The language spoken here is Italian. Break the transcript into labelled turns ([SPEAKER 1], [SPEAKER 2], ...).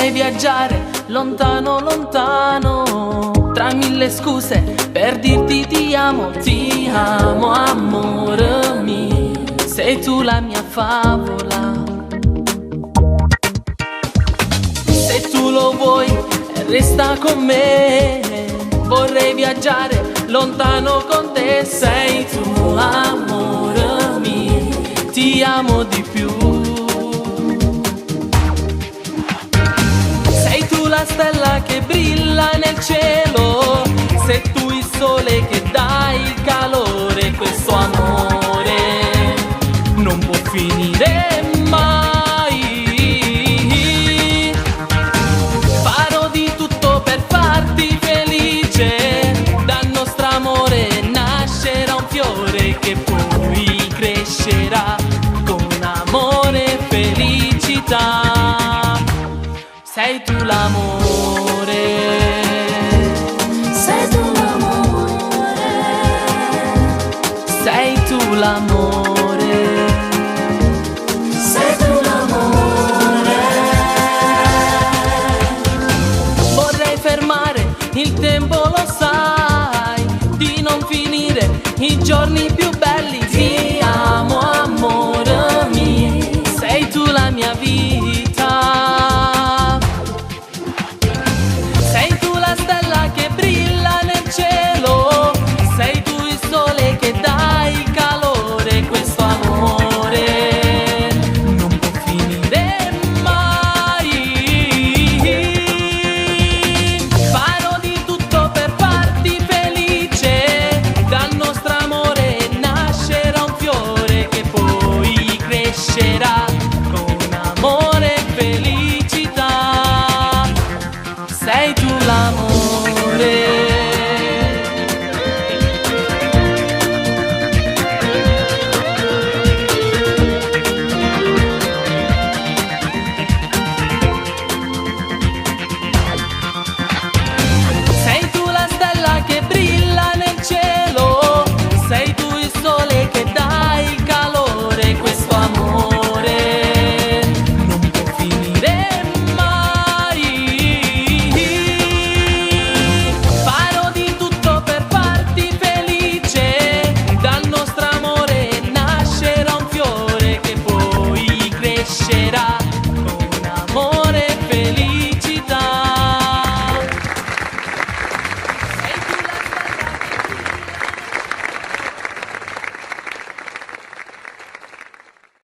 [SPEAKER 1] Vorrei viaggiare lontano, lontano, tra mille scuse per dirti ti amo, amore mio. Sei tu la mia favola. Se tu lo vuoi, resta con me. Vorrei viaggiare lontano con te. Sei tu, amore mio, ti amo di più. Sei tu la stella che brilla nel cielo. Sei tu il sole che dai il calore. Questo amore non può finire mai. Farò di tutto per farti felice. Dal nostro amore nascerà un fiore che poi crescerà con amore e felicità. Sei tu l'amore.
[SPEAKER 2] Sei tu l'amore.
[SPEAKER 1] Sei tu l'amore.
[SPEAKER 2] Sei tu l'amore.
[SPEAKER 1] Vorrei fermare il tempo, lo sai, di non finire i giorni più belli. Ti amo, amore mio, sei tu la mia vita. Sei tu la stella che brilla nel cielo. Sei tu il sole che dai il calore. Questo amore non può finire mai. Farò di tutto per farti felice. Dal nostro amore nascerà un fiore che poi crescerà